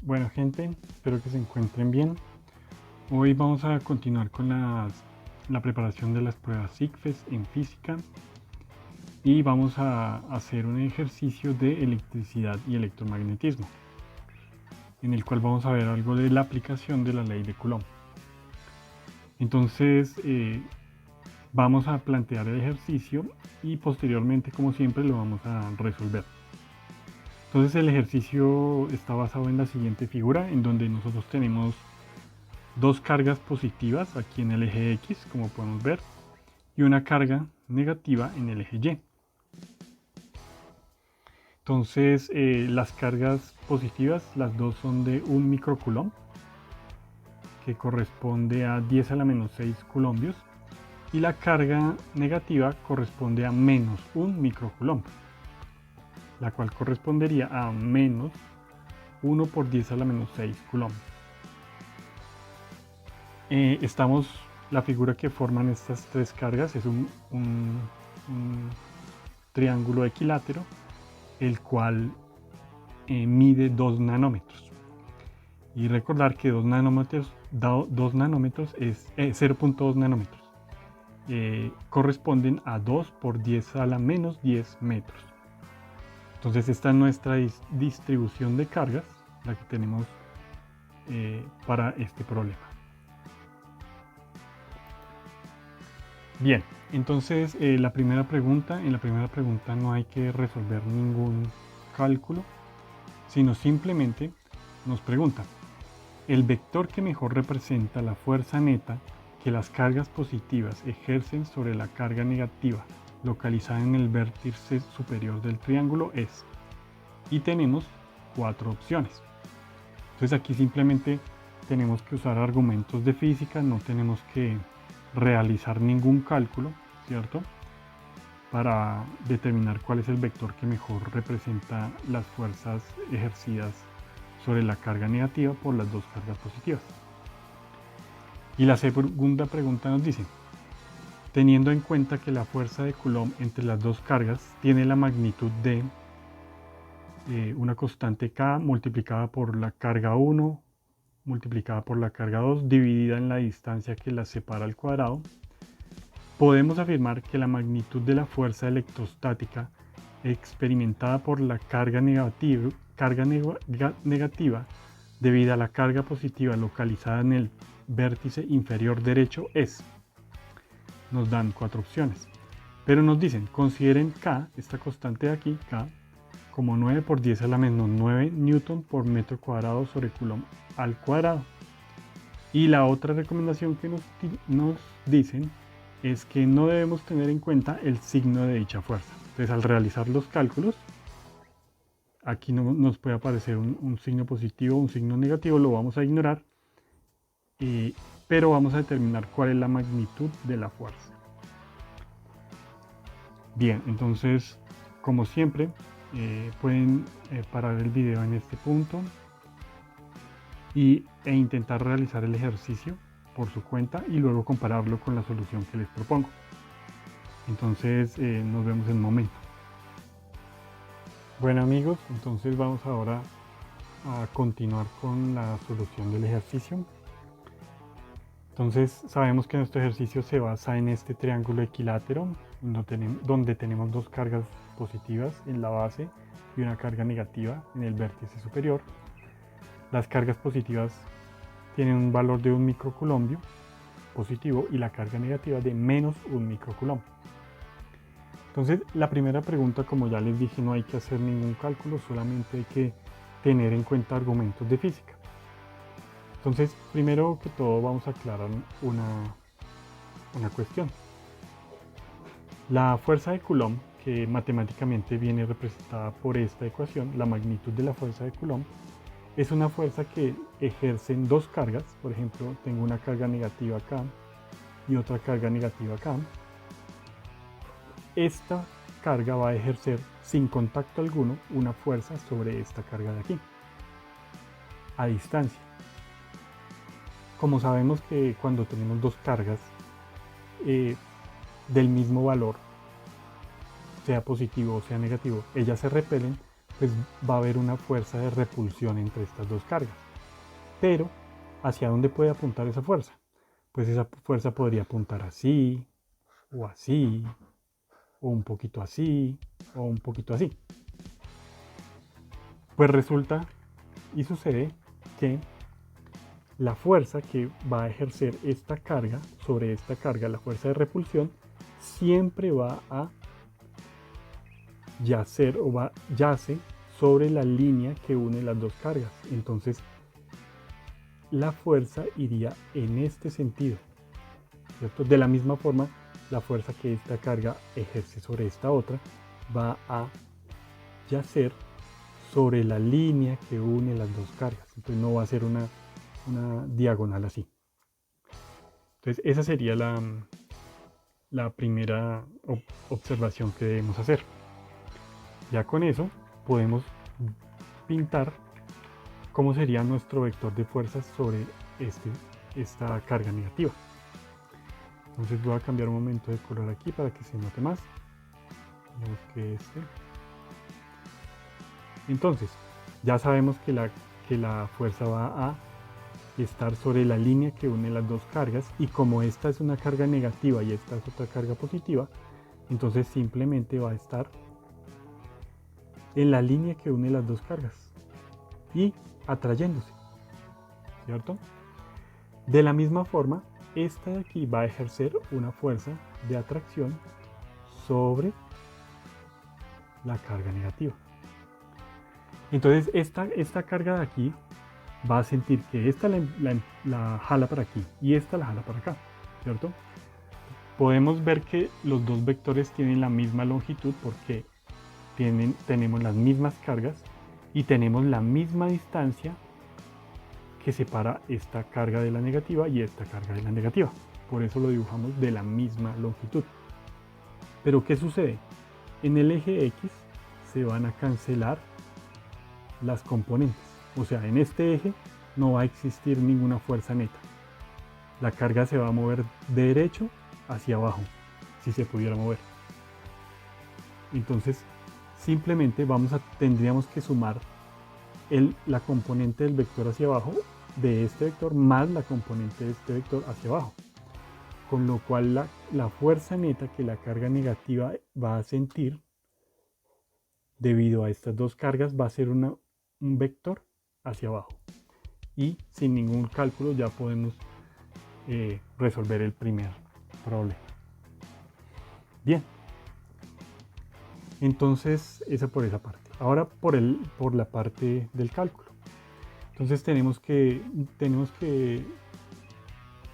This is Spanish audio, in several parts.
Bueno, gente, espero que se encuentren bien. Hoy vamos a continuar con la preparación de las pruebas ICFES en física y vamos a hacer un ejercicio de electricidad y electromagnetismo, en el cual vamos a ver algo de la aplicación de la ley de Coulomb. Entonces, vamos a plantear el ejercicio y posteriormente, como siempre, lo vamos a resolver. Entonces, el ejercicio está basado en la siguiente figura, en donde nosotros tenemos dos cargas positivas aquí en el eje X, como podemos ver, y una carga negativa en el eje Y. Entonces, las cargas positivas, las dos son de 1 microcoulomb, que corresponde a 10 a la menos 6 coulombios, y la carga negativa corresponde a menos 1 microcoulomb, la cual correspondería a menos 1 por 10 a la menos 6 coulomb. La figura que forman estas tres cargas es un triángulo equilátero, el cual mide 2 nanómetros. Y recordar que 2 nanómetros es 0.2 nanómetros. Corresponden a 2 por 10 a la menos 10 metros. Entonces esta es nuestra distribución de cargas, la que tenemos para este problema. Bien, entonces en la primera pregunta no hay que resolver ningún cálculo, sino simplemente nos pregunta: el vector que mejor representa la fuerza neta que las cargas positivas ejercen sobre la carga negativa localizada en el vértice superior del triángulo es... Y tenemos 4 opciones. Entonces aquí simplemente tenemos que usar argumentos de física, no tenemos que realizar ningún cálculo, ¿cierto?, para determinar cuál es el vector que mejor representa las fuerzas ejercidas sobre la carga negativa por las dos cargas positivas. Y la segunda pregunta nos dice: teniendo en cuenta que la fuerza de Coulomb entre las dos cargas tiene la magnitud de una constante K multiplicada por la carga 1 multiplicada por la carga 2 dividida en la distancia que las separa al cuadrado, podemos afirmar que la magnitud de la fuerza electrostática experimentada por la carga negativa debido a la carga positiva localizada en el vértice inferior derecho es... Nos dan 4 opciones, pero nos dicen: consideren K, esta constante de aquí, K, como 9 por 10 a la menos 9 newton por metro cuadrado sobre coulomb al cuadrado. Y la otra recomendación que nos dicen es que no debemos tener en cuenta el signo de dicha fuerza. Entonces, al realizar los cálculos, aquí no nos puede aparecer un signo positivo o un signo negativo, lo vamos a ignorar, pero vamos a determinar cuál es la magnitud de la fuerza. Bien, entonces, como siempre, pueden parar el video en este punto e intentar realizar el ejercicio por su cuenta y luego compararlo con la solución que les propongo. Entonces nos vemos en un momento. Bueno, amigos, entonces vamos ahora a continuar con la solución del ejercicio. Entonces sabemos que nuestro ejercicio se basa en este triángulo equilátero donde tenemos dos cargas positivas en la base y una carga negativa en el vértice superior. Las cargas positivas tienen un valor de 1 microcoulomb positivo y la carga negativa de menos 1 microcoulomb. Entonces, la primera pregunta, como ya les dije, no hay que hacer ningún cálculo, solamente hay que tener en cuenta argumentos de física. Entonces, primero que todo vamos a aclarar una cuestión. La fuerza de Coulomb, que matemáticamente viene representada por esta ecuación, la magnitud de la fuerza de Coulomb, es una fuerza que ejercen dos cargas. Por ejemplo, tengo una carga negativa acá y otra carga negativa acá. Esta carga va a ejercer sin contacto alguno una fuerza sobre esta carga de aquí, a distancia. Como sabemos que cuando tenemos dos cargas del mismo valor, sea positivo o sea negativo, ellas se repelen, pues va a haber una fuerza de repulsión entre estas dos cargas. Pero, ¿hacia dónde puede apuntar esa fuerza? Pues esa fuerza podría apuntar así, o así, o un poquito así, o un poquito así. Pues resulta y sucede que la fuerza que va a ejercer esta carga sobre esta carga, la fuerza de repulsión, siempre va a yacer o yace sobre la línea que une las dos cargas. Entonces, la fuerza iría en este sentido, ¿cierto? De la misma forma, la fuerza que esta carga ejerce sobre esta otra va a yacer sobre la línea que une las dos cargas. Entonces no va a ser una diagonal así. Entonces esa sería la primera observación que debemos hacer. Ya con eso podemos pintar cómo sería nuestro vector de fuerzas sobre esta carga negativa. Entonces voy a cambiar un momento de color aquí para que se note más. Digamos que Entonces, ya sabemos que la fuerza va a estar sobre la línea que une las dos cargas, y como esta es una carga negativa y esta es otra carga positiva, entonces simplemente va a estar en la línea que une las dos cargas y atrayéndose, ¿cierto? De la misma forma, esta de aquí va a ejercer una fuerza de atracción sobre la carga negativa. Entonces esta carga de aquí va a sentir que esta la jala para aquí y esta la jala para acá, ¿cierto? Podemos ver que los dos vectores tienen la misma longitud porque tenemos las mismas cargas y tenemos la misma distancia que separa esta carga de la negativa y esta carga de la negativa. Por eso lo dibujamos de la misma longitud. Pero ¿qué sucede? En el eje X se van a cancelar las componentes. O sea, en este eje no va a existir ninguna fuerza neta. La carga se va a mover de derecho hacia abajo, si se pudiera mover. Entonces, simplemente tendríamos que sumar la componente del vector hacia abajo de este vector más la componente de este vector hacia abajo. Con lo cual la fuerza neta que la carga negativa va a sentir debido a estas dos cargas va a ser un vector hacia abajo. Y sin ningún cálculo ya podemos resolver el primer problema. Bien, entonces esa por esa parte. Ahora por la parte del cálculo. Entonces tenemos que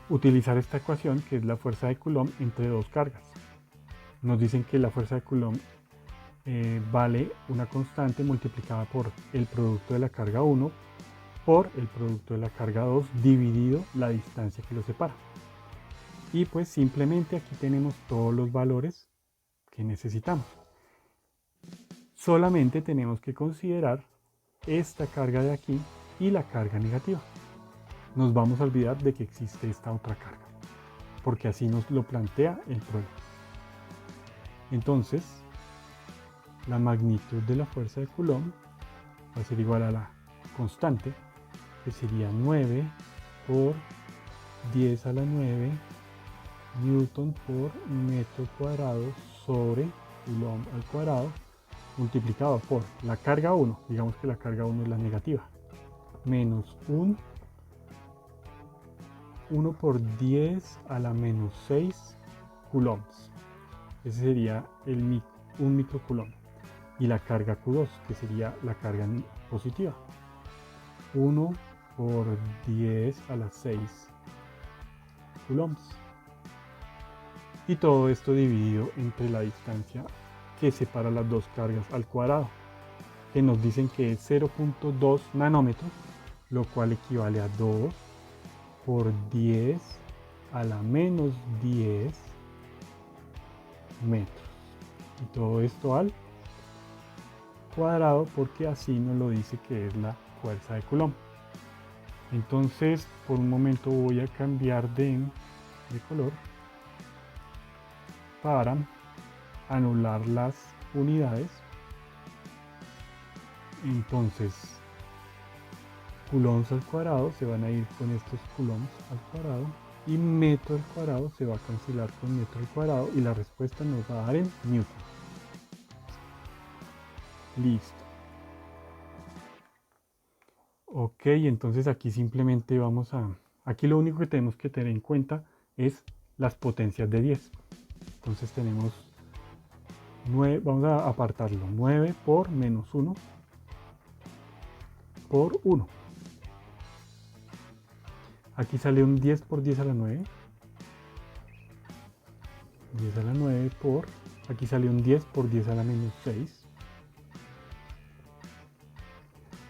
utilizar esta ecuación, que es la fuerza de Coulomb entre dos cargas. Nos dicen que la fuerza de Coulomb vale una constante multiplicada por el producto de la carga 1 por el producto de la carga 2 dividido la distancia que los separa. Y pues simplemente aquí tenemos todos los valores que necesitamos. Solamente tenemos que considerar esta carga de aquí y la carga negativa. Nos vamos a olvidar de que existe esta otra carga, porque así nos lo plantea el problema. Entonces, la magnitud de la fuerza de Coulomb va a ser igual a la constante, que sería 9 por 10 a la 9 newton por metro cuadrado sobre Coulomb al cuadrado, multiplicado por la carga 1, digamos que la carga 1 es la negativa, menos 1 por 10 a la menos 6 coulombs. Ese sería un microcoulomb. Y la carga Q2, que sería la carga positiva. 1 por 10 a las 6 coulombs. Y todo esto dividido entre la distancia que separa las dos cargas al cuadrado, que nos dicen que es 0.2 nanómetros, lo cual equivale a 2 por 10 a la menos 10 metros. Y todo esto al cuadrado, porque así nos lo dice que es la fuerza de Coulomb. Entonces, por un momento voy a cambiar de color para anular las unidades Entonces, coulombs al cuadrado se van a ir con estos coulombs al cuadrado y metro al cuadrado se va a cancelar con metro al cuadrado y la respuesta nos va a dar en newton. Listo. Ok, entonces aquí simplemente aquí lo único que tenemos que tener en cuenta es las potencias de 10. Entonces tenemos 9, vamos a apartarlo, 9 por menos 1 por 1. Aquí sale un 10 por 10 a la 9. 10 a la 9 por, aquí sale un 10 por 10 a la menos 6.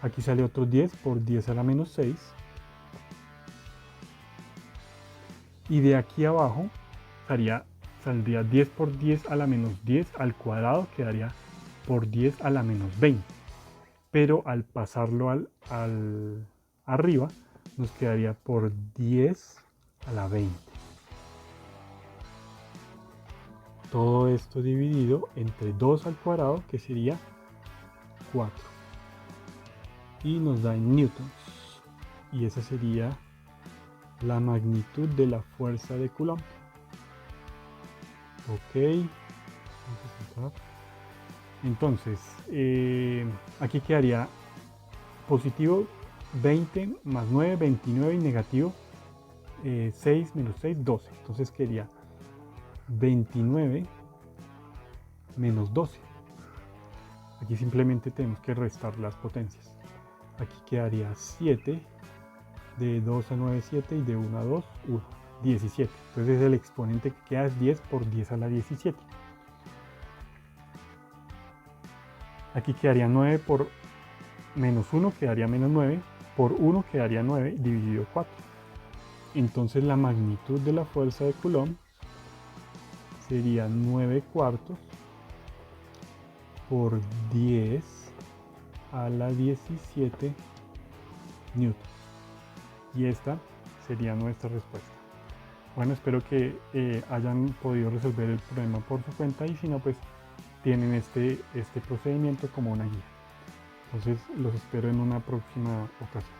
Aquí sale otro 10 por 10 a la menos 6. Y de aquí abajo saldría 10 por 10 a la menos 10 al cuadrado, quedaría por 10 a la menos 20. Pero al pasarlo al arriba, nos quedaría por 10 a la 20. Todo esto dividido entre 2 al cuadrado, que sería 4. Y nos da en newtons. Y esa sería la magnitud de la fuerza de Coulomb. Ok. Entonces, aquí quedaría positivo 20 más 9, 29 y negativo 6 menos 6, 12. Entonces quedaría 29 menos 12. Aquí simplemente tenemos que restar las potencias. Aquí quedaría 7, de 2 a 9, 7 y de 1 a 2, 1, 17. Entonces el exponente que queda es 10 por 10 a la 17. Aquí quedaría 9 por menos 1, quedaría menos 9, por 1 quedaría 9 dividido 4. Entonces la magnitud de la fuerza de Coulomb sería 9 cuartos por 10 a la 17 newton. Y esta sería nuestra respuesta. Bueno, espero que hayan podido resolver el problema por su cuenta y si no, pues tienen este procedimiento como una guía. Entonces los espero en una próxima ocasión.